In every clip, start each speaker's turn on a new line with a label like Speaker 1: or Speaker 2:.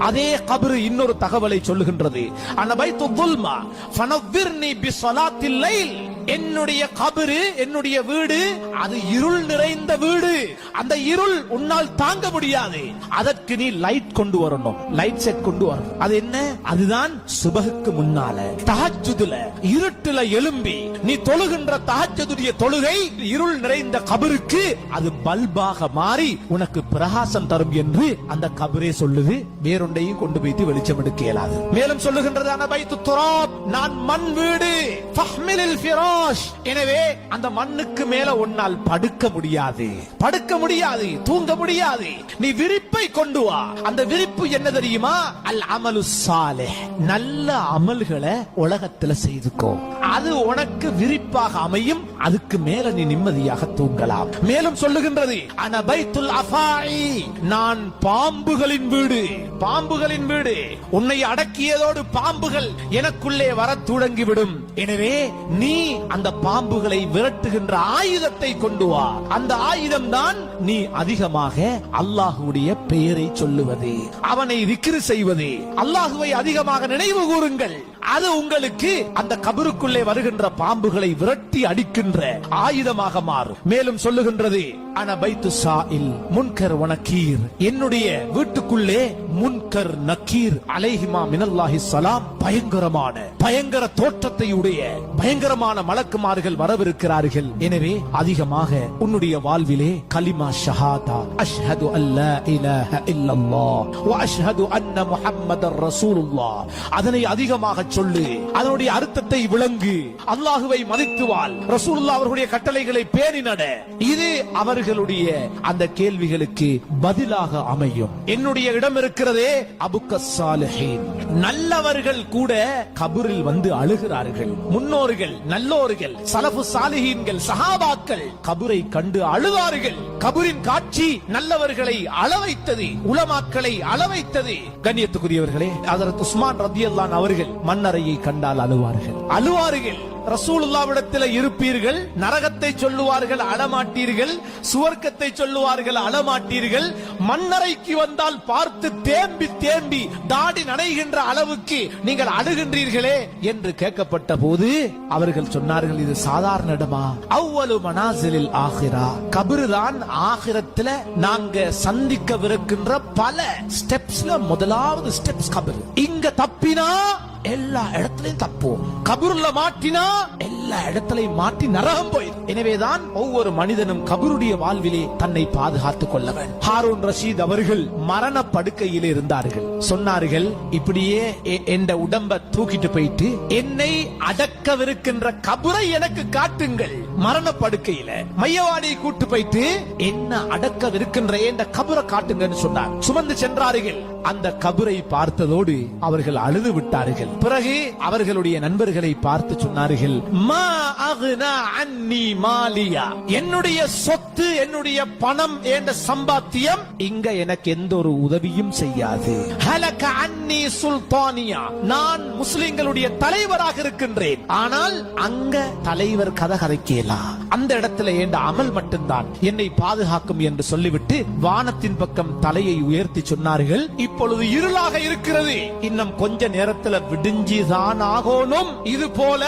Speaker 1: அதே கபரு இன்னொரு தகவலை சொல்லுகின்றது. அனபைத்து துல்மா ஃபனவ்விர்னி பிஸ்ஸலாத்தில் லைல். என்னுடைய கபரு, என்னுடைய வீடு, அது இருள் நிறைந்த வீடு. அந்த இருள் உன்னால் தாங்க முடியாது. அதற்கு நீ லைட் கொண்டு வரணும், லைட் செட் கொண்டு வரணும். அது என்ன? அதுதான் சுபஹுக்கு முன்னால தஹஜ்ஜுதுல இருட்டுல எழும்பி நீ தொழுகின்ற தஹஜ்ஜுடைய தொழுகை இருள் நிறைந்த கபருக்கு அது பல்பாக மாறி உனக்கு பிரகாசம் தரும் என்று அந்த கபரே சொல்லுது. வேறொன்றையும் கொண்டு போய்த்து வெளிச்சம் எடுக்க இயலாது. மேலும் சொல்லுகின்றது, அனபைத்து துராப், நான் மண் வீடு. ஃபஹ்மிலில் ஃபிராஷ். எனவே அந்த மண்ணுக்கு மேல உன்னால் படுக்க முடியாது, தூங்க முடியாது. நீ விரிப்பை கொண்டு வா. அந்த விரிப்பு என்ன தெரியுமா? அல் அமலு சாலிஹ், நல்ல அமல்களை உலகத்துல செய்துக்கோ. அது உனக்கு விரிப்பாக அமையும். அதுக்கு மேல நீ நிம்மதியாக தூங்கலாம். மேலும் சொல்லுகின்றது, அனபைத்துல் அஃபாஇ, நான் பாம்புகளின் வீடு. பாம்புகளின் வீடு. உன்னை அடக்கியதோடு பாம்புகள் எனக்குள்ளே வர தொடங்கிவிடும். எனவே நீ அந்த பாம்புகளை விரட்டுகின்ற ஆயுதத்தை கொண்டு வா. அந்த ஆயுதம் தான் நீ அதிகமாக அல்லாஹ்வுடைய பெயரை சொல்லுவது, அவனை திக்ர் செய்வது. அல்லாஹ்வை அதிகமாக நினைவு கூறுங்கள். அது உங்களுக்கு அந்த கபருக்குள்ளே வருகின்ற பாம்புகளை விரட்டி அடிக்கின்ற ஆயுதமாக மாறும். மேலும் சொல்லுகின்றது, அனபைத்து சாயில் முன்கர் வ நக்கீர், என்னுடைய வீட்டுக்குள்ளே முன்கர் நக்கீர் அலைஹிமா மினல்லாஹி ஸலாம், பயங்கர தோற்றத்தை உடைய பயங்கரமான மலக்குமார்கள் வரவிருக்கிறார்கள். எனவே அதிகமாக உன்னுடைய வாழ்விலே கலிமா ஷஹாதா, அஷ்ஹது அல்லா இலாஹ இல்லல்லாஹ் வ அஷ்ஹது அன்ன முஹம்மதர் ரசூலுல்லாஹ், அதனை அதிகமாக சொல்லு. அதனுடைய அர்த்தத்தை விளங்கு. அல்லாஹுவை மதித்து வாழ். ரசூலுல்லாஹ் அவர்களுடைய கட்டளைகளை பேணி நட. இது அவர்களுடைய அந்த கேள்விகளுக்கு பதிலாக அமையும். என்னுடைய இடம் இருக்கிறதே அபுக்கஸ் சாலிஹீன், நல்லவர்கள் கூட கபரில் வந்து அழுகிறார்கள். முன்னோர்கள், நல்லோர்கள், சலஃபு சாலிஹீன்கள், சஹாபாக்கள் கபரை கண்டு அழுவார்கள். கபரின் காட்சி நல்லவர்களை அளவைத்தது, உலமாக்களை அளவைத்தது. கண்ணியத்துக்குரியவர்களே, ஹஜ்ரத் உஸ்மான் ரலியல்லாஹு அன்ஹு அவர்கள் மன்னரையை கண்டால் அழுவார்கள். ரசூலுல்லாஹ்விடத்தில் இருப்பீர்கள், நரகத்தை சொல்லுவார்கள், அழமாட்டீர்கள். சுவர்க்கத்தை சொல்லுவார்கள், அழமாட்டீர்கள். மன்னரைக்கு வந்தால் பார்த்து தேம்பி தாடி நனைகின்ற அளவுக்கு நீங்கள் அழுகின்றீர்களே என்று கேட்கப்பட்ட போது அவர்கள் சொன்னார்கள், இது சாதாரண இடமா? அவ்வலு மனாசிலில் ஆகிரா, கபருதான் ஆகிரத்துல நாங்க சந்திக்கவிருக்கின்ற பல ஸ்டெப்ஸ்ல முதலாவது ஸ்டெப்ஸ் கபரு. இங்க தப்பினா எல்லா இடத்திலையும் தப்புவோம். கபருல மாட்டினா எல்லா இடத்திலையும் மாட்டி நரகம் போயிடும். எனவேதான் ஒவ்வொரு மனிதனும் கபருடைய வாழ்விலே தன்னை பாதுகாத்துக் கொள்ள வேண்டும். ஹாரூன் ரஷீத் அவர்கள் மரண படுக்கையிலே இருந்தார்கள். சொன்னார்கள், இப்படியே என்ற உடம்ப தூக்கிட்டு போயிட்டு என்னை அடக்கவிருக்கின்ற கபரை எனக்கு காட்டுங்கள். மரண படுக்கையில மையவாடியை கூட்டு போயிட்டு என்ன அடக்கவிருக்கின்ற என்ற கபரை காட்டுங்கன்னு சொன்னார். சுமந்து சென்றார்கள். அந்த கபரை பார்த்ததோடு அவர்கள் அழுது விட்டார்கள். பிறகு அவர்களுடைய நண்பர்களை பார்த்து சொன்னார்கள், மா அக்னா அன்னி மாலியா, என்னுடைய சொத்து, என்னுடைய பணம், என்ற சம்பாத்தியம் இங்க எனக்கு எந்த ஒரு உதவியும் செய்யாது. ஹலக அன்னி சுல்தானியா, நான் முஸ்லிம்களுடைய தலைவராக இருக்கின்றேன். ஆனால் அங்க தலைவர் கதை கதைக்கலாம். அந்த இடத்துல என்ற அமல் மட்டும்தான் என்னை பாதுகாக்கும் என்று சொல்லிவிட்டு வானத்தின் பக்கம் தலையை உயர்த்தி சொன்னார்கள், இப்பொழுது இருளாக இருக்கிறது, இன்னும் கொஞ்ச நேரத்தில் விடிஞ்சிதான் ஆகணும். இது போல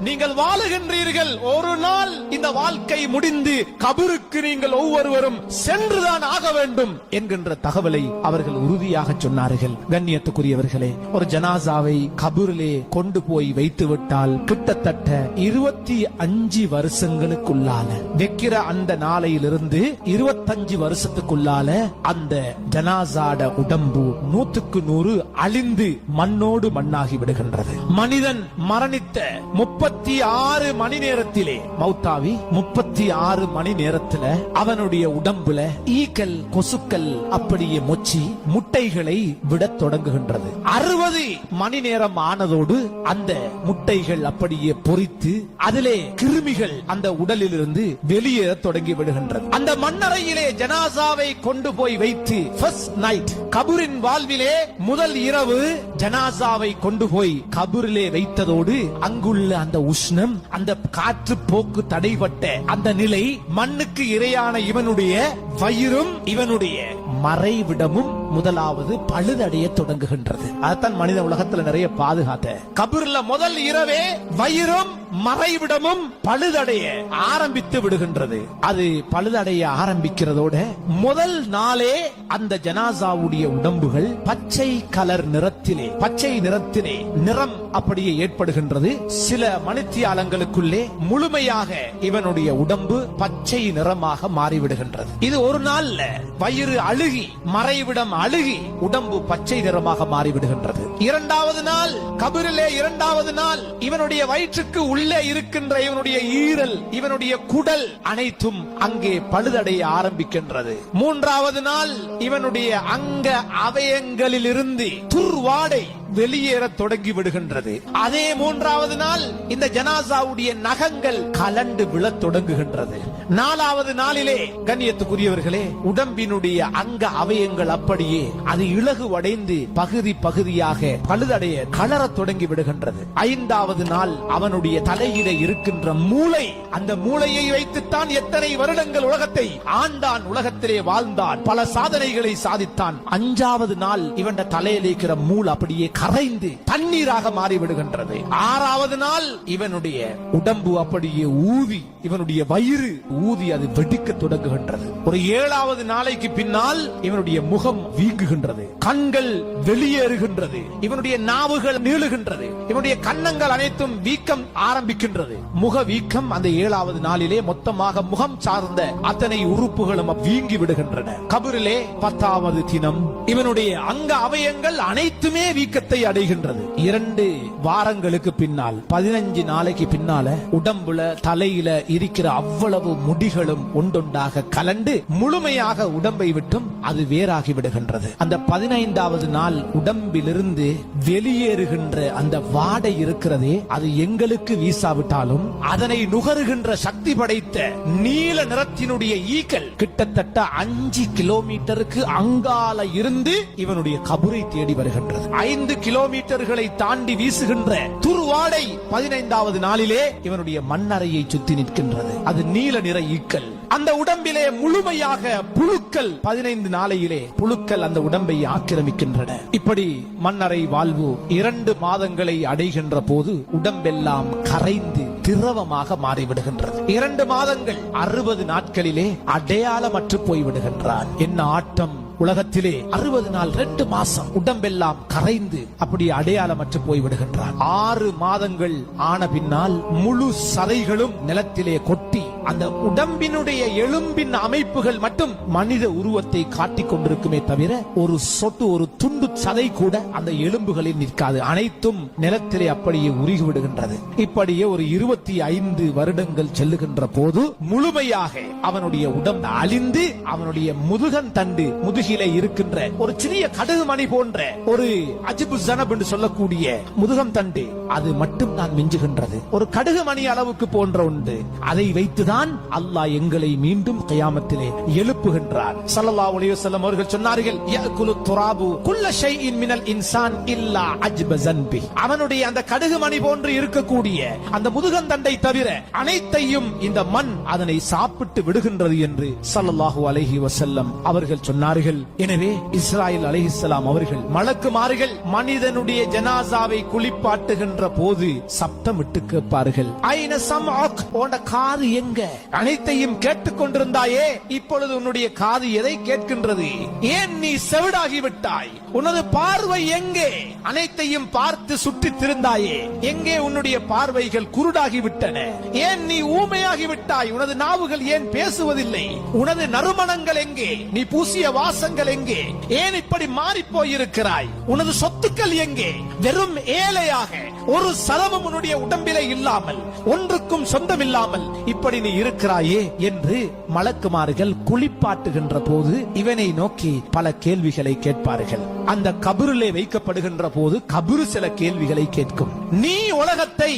Speaker 1: நீங்கள் வாழுகின்றீர்கள். ஒரு நாள் இந்த வாழ்க்கை முடிந்து கபருக்கு நீங்கள் ஒவ்வொருவரும் சென்றுதான் ஆக வேண்டும் என்கின்ற தகவலை அவர்கள் உறுதியாக சொன்னார்கள். கண்ணியத்துக்குரியவர்களே, ஒரு ஜனாசாவை கபரிலே கொண்டு போய் வைத்து விட்டால் கிட்டத்தட்ட 25 வருஷங்களுக்குள்ளால வைக்கிற அந்த நாளையிலிருந்து 25 வருஷத்துக்குள்ளால அந்த ஜனாசாட உடம்பு 100க்கு 100 அழிந்து மண்ணோடு மண்ணாகி விடுகின்றது. மனிதன் மரணித்த 36 மணி நேரத்திலே மௌத்தாவி 36 மணி நேரத்துல அவனுடைய உடம்புல ஈக்கள், கொசுக்கள் அப்படியே மொச்சி முட்டைகளை விடத் தொடங்குகின்றது. 60 மணி நேரம் ஆனதோடு அந்த முட்டைகள் அப்படியே பொரித்து அதிலே கிருமிகள் அந்த உடலில் இருந்து வெளியேற தொடங்கி விடுகின்றது. அந்த மண்ணறையிலே ஜனாசாவை கொண்டு போய் வைத்து ஃபர்ஸ்ட் நைட் கபரின் வாழ்விலே முதல் இரவு ஜனாசாவை கொண்டு போய் கபரிலே வைத்ததோடு அங்குள்ள அந்த உஷ்ணம், அந்த காற்று போக்கு தடைபட்ட அந்த நிலை, மண்ணுக்கு இரையான இவனுடைய வயிறும் இவனுடைய மறைவிடமும் முதலாவது பழுதடைய தொடங்குகின்றது. அதான் மனித உலகத்துல நிறைய பாதுகாத்த கபர்ல முதல் இரவே வயிறும் மறைவிடமும் பழுதடைய ஆரம்பித்து விடுகின்றது. அது பழுதடைய ஆரம்பிக்கிறதோட முதல் நாளே அந்த ஜனாசாவுடைய உடம்புகள் பச்சை கலர் நிறத்திலே, பச்சை நிறத்திலே நிறம் அப்படியே ஏற்படுகின்றது. சில மணித்தியாலங்களுக்குள்ளே முழுமையாக இவனுடைய உடம்பு பச்சை நிறமாக மாறிவிடுகின்றது. இது ஒரு நாள்ல வயிறு அழுகி மறைவிடம் அழுகி உடம்பு பச்சை நிறமாக மாறிவிடுகின்றது. இரண்டாவது நாள் கபரிலே, இரண்டாவது நாள் இவனுடைய வயிற்றுக்கு உள்ளே இருக்கின்ற இவனுடைய ஈரல், இவனுடைய குடல் அனைத்தும் அங்கே பழுதடைய ஆரம்பிக்கின்றது. மூன்றாவது நாள் இவனுடைய அங்க அவயங்களில் இருந்து துர்வாடை வெளியேற தொடங்கி விடுகின்றது. அதே மூன்றாவது நாள் இந்த ஜனாசாவுடைய நகங்கள் கலண்டு விழத் தொடங்குகின்றது. நாலாவது நாளிலே கண்ணியத்துக்குரியவர்களே உடம்பினுடைய அங்க அவயங்கள் அப்படியே அது இலகுவடைந்து பகுதி பகுதியாக பழுதடைய கலரத் தொடங்கி விடுகின்றது. ஐந்தாவது நாள் அவனுடைய தலையில இருக்கின்ற மூளை, அந்த மூளையை வைத்துத்தான் எத்தனை வருடங்கள் உலகத்தை ஆண்டான், உலகத்திலே வாழ்ந்தான், பல சாதனைகளை சாதித்தான். அஞ்சாவது நாள் இவன் தலையில் இருக்கிற மூளை அப்படியே கரைந்து தண்ணீராக மாறிவிடுகின்றது. ஆறாவது நாள் இவனுடைய உடம்பு அப்படியே ஊதி, இவனுடைய வயிறு ஊதி அது வெடிக்க தொடங்குகின்றது. ஒரு ஏழாவது நாளைக்கு பின்னால் இவனுடைய முகம் வீங்குகின்றது, கண்கள் வெளியேறுகின்றது, இவனுடைய நாவுகள் நீளுகின்றது, இவனுடைய கன்னங்கள் அனைத்தும் வீக்கம் ஆரம்பிக்கின்றது. முக வீக்கம் அந்த ஏழாவது நாளிலே மொத்தமாக முகம் சார்ந்த அத்தனை உறுப்புகளும் வீங்கி விடுகின்றன. கபரிலே 10வது தினம் இவனுடைய அங்க அவயங்கள் அனைத்துமே வீக்கத்தை அடைகின்றது. 2 வாரங்களுக்கு பின்னால் 15 நாளைக்கு பின்னால உடம்புல தலையில இருக்கிற அவ்வளவு முடிகளும் ஒன்றொன்றாக கலண்டு முழுமையாக உடம்பை விட்டும் அது வேறாகி விடுகின்றது. அந்த 15வது நாள் உடம்பிலிருந்து வெளியேறுகின்ற அந்த வாடை இருக்கிறதே, அது எங்களுக்கு வீசாவிட்டாலும் அதனை நுகருகின்ற சக்தி படைத்த நீல நிறத்தினுடைய ஈக்கள் கிட்டத்தட்ட 5 கிலோமீட்டருக்கு அங்கால இருந்து இவனுடைய கபரை தேடி வருகின்றது. 5 கிலோமீட்டர்களை தாண்டி வீசுகின்ற துர்வாடை 15வது நாளிலே இவனுடைய மண்ணறையை சுத்தி நிற்கின்றது. அது நீல நிற ஈக்கள். அந்த உடம்பிலே முழுமையாக புழுக்கள் 15 நாளையிலே புழுக்கள் அந்த உடம்பை ஆக்கிரமிக்கின்றன. இப்படி மண்ணறை வாழ்வு 2 மாதங்களை அடைகின்ற போது உடம்பெல்லாம் கரைந்து திரவமாக மாறிவிடுகின்றது. 2 மாதங்கள் 60 நாட்களிலே அடையாளமற்று போய்விடுகின்றான். என்ன ஆட்டம்! உலகத்திலே 60 நாள் 2 மாசம் உடம்பெல்லாம் கரைந்து அப்படி அடையாளமற்று போய்விடுகின்றான். 6 மாதங்கள் ஆன பின்னால் முழு சதைகளும் நிலத்திலே கொட்டி அந்த உடம்பினுடைய எலும்பின் அமைப்புகள் மட்டும் மனித உருவத்தை காட்டிக் கொண்டிருக்குமே தவிர ஒரு சொட்டு, ஒரு துண்டு சதை கூட அந்த எலும்புகளில் நிற்காது. அனைத்தும் நிலத்திலே அப்படியே உருகிவிடுகின்றது. இப்படியே ஒரு 25 வருடங்கள் செல்லுகின்ற போது முழுமையாக அவனுடைய உடம்பு அழிந்து அவனுடைய முதுகன் தண்டு, முதுகிலே இருக்கின்ற ஒரு சிறிய கடுகு மணி போன்ற ஒரு அஜிபு ஜனப் என்று சொல்லக்கூடிய முதுகம் தண்டு, அது மட்டும் தான் மிஞ்சுகின்றது. ஒரு கடுகு மணி அளவுக்கு போன்ற ஒன்று. அதை வைத்துதான் அல்லாஹ் எங்களை மீண்டும் கியாமத்திலே எழுப்புகின்றார். ஸல்லல்லாஹு அலைஹி வஸல்லம் அவர்கள் சொன்னார்கள், யஅகுலு துராபு குல்ல ஷைஇன் மினல் இன்சான் இல்லா அஜ்ப ஸன்பி. அவனுடைய அந்த கடுகு மணி போன்று இருக்கக்கூடிய அந்த முதுகந்தண்டை தவிர அனைத்தையும் இந்த மண் அதனை சாப்பிட்டு விடுகின்றது என்று ஸல்லல்லாஹு அலைஹி வஸல்லம் அவர்கள் சொன்னார்கள். எனவே இஸ்ராயில் அலைஹிஸ்ஸலாம் அவர்கள் மலக்குமார்கள் மனிதனுடைய ஜனாசாவை குளிப்பாட்டுகின்ற போது சப்தமிட்டு கேட்பார்கள், ஐன சம்அக், உன்னுடைய காது எங்க? அனைத்தையும் கேட்டுக் கொண்டிருந்தாயே, இப்பொழுது உன்னுடைய காது எதை கேட்கின்றது? ஏன் நீ செவிடாகி விட்டாய்? உனது பார்வை எங்கே? அனைத்தையும் பார்த்து சுற்றி திருந்தாயே, எங்கே உன்னுடைய பார்வைகள் குருடாகி விட்டன? ஏன் நீ ஊமையாகி விட்டாய்? உனது நாவுகள் ஏன் பேசுவதில்லை? உனது நறுமணங்கள் எங்கே? நீ பூசிய வாசங்கள் எங்கே? ஏன் இப்படி மாறி போயிருக்கிறாய்? உனது சொத்துக்கள் எங்கே? வெறும் ஏழையாக ஒரு சலமும் உன்னுடைய உடம்பிலே இல்லாமல், ஒன்றுக்கும் சொந்தமில்லாமல் இப்படி நீ இருக்கிறாயே என்று மலக்குமார்கள் குளிப்பாட்டுகின்ற போது இவனை நோக்கி பல கேள்விகளை கேட்பார்கள். அந்த கபரிலே வைக்கப்படுகின்ற போது கபரு சில கேள்விகளை கேட்கும். நீ உலகத்தை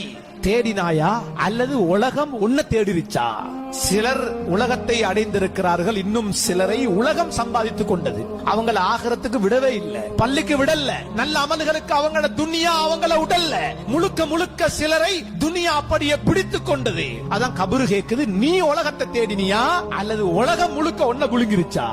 Speaker 1: தேடினாயா அல்லது உலகம் உன்னை தேடிருச்சா? சிலர் உலகத்தை அடைந்திருக்கிறார்கள், இன்னும் சிலரை உலகம் சம்பாதித்துக் கொண்டது. அவங்கள ஆகிரத்துக்கு விடவே இல்லை, பள்ளிக்கு விடல, நல்ல அமல்களுக்கு அவங்கள துனியா அவங்கள உடல்ல, முழுக்க முழுக்க சிலரை துனியா அப்படியே பிடித்துக் கொண்டது. அதான் கபரு கேக்குது, நீ உலகத்தை தேடினியா அல்லது உலகம் முழுக்க ஒன்ன குலுங்கிருச்சா?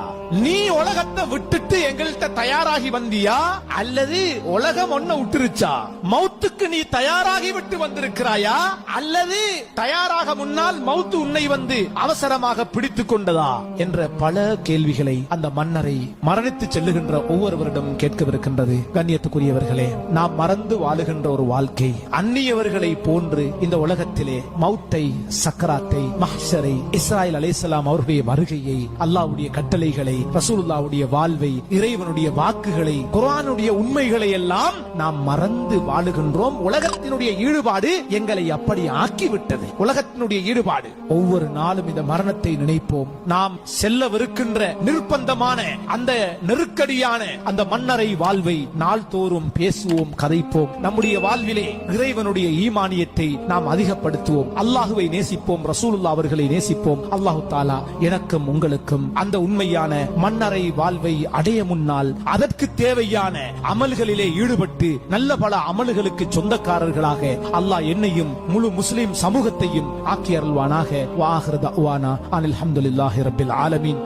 Speaker 1: நீ உலகத்தை விட்டுட்டு எங்கள்கிட்ட தயாராகி வந்தியா அல்லது உலகம் ஒன்ன விட்டுருச்சா? மௌத்துக்கு நீ தயாராகி விட்டு வந்திருக்கிறாயா அல்லது தயாராக முன்னால் மௌத்து உன்னை வந்து அவசரமாக பிடித்துக் கொண்டதா என்ற பல கேள்விகளை அந்த மன்னரை மரணித்து செல்லுகின்ற ஒவ்வொருவரிடம் கேட்கவிருக்கின்றது. கண்ணியத்துக்குரியவர்களே, நாம் மறந்து வாழுகின்ற ஒரு வாழ்க்கை அந்நியவர்களை போன்று இந்த உலகத்திலே மௌத்தை, சக்கராத்தை, மஹ்ஷரை, இஸ்ராயில் அலைஹிஸ்ஸலாம் அவருடைய வருகையை, அல்லாஹ்வுடைய கட்டளைகளை, ரசூலுல்லாஹ்வுடைய வாழ்வை, இறைவனுடைய வாக்குகளை, குர்ஆனுடைய உண்மைகளை எல்லாம் நாம் மறந்து வாழுகின்றோம். உலகத்தினுடைய ஈடுபாடு எங்களை அப்படி ஆக்கிவிட்டது. உலகத்தினுடைய ஈடுபாடு. ஒவ்வொரு நாளும் இந்த மரணத்தை நினைப்போம். நாம் செல்லவிருக்கின்ற நிர்பந்தமான அந்த நெருக்கடியான அந்த மன்னரை வாழ்வை நாள்தோறும் பேசுவோம், கதைப்போம். நம்முடைய வாழ்விலே இறைவனுடைய ஈமானியத்தை நாம் அதிகப்படுத்துவோம். அல்லாஹுவை நேசிப்போம், ரசூலுல்லாஹ் அவர்களை நேசிப்போம். அல்லாஹு தஆலா எனக்கும் உங்களுக்கும் அந்த உண்மையான மன்னரை வாழ்வை அடைய முன்னால் அதற்கு தேவையான அமல்களிலே ஈடுபட்டு நல்ல பல அமல்களுக்கு சொந்தக்காரர்களாக அல்லாஹ் என்னையும் முழு முஸ்லிம் சமூகத்தையும் ஆக்கி அருள்வானாக. வ ஆகிரு தஅவானா அனில் ஹம்துலில்லாஹி ரப்பில் ஆலமீன்.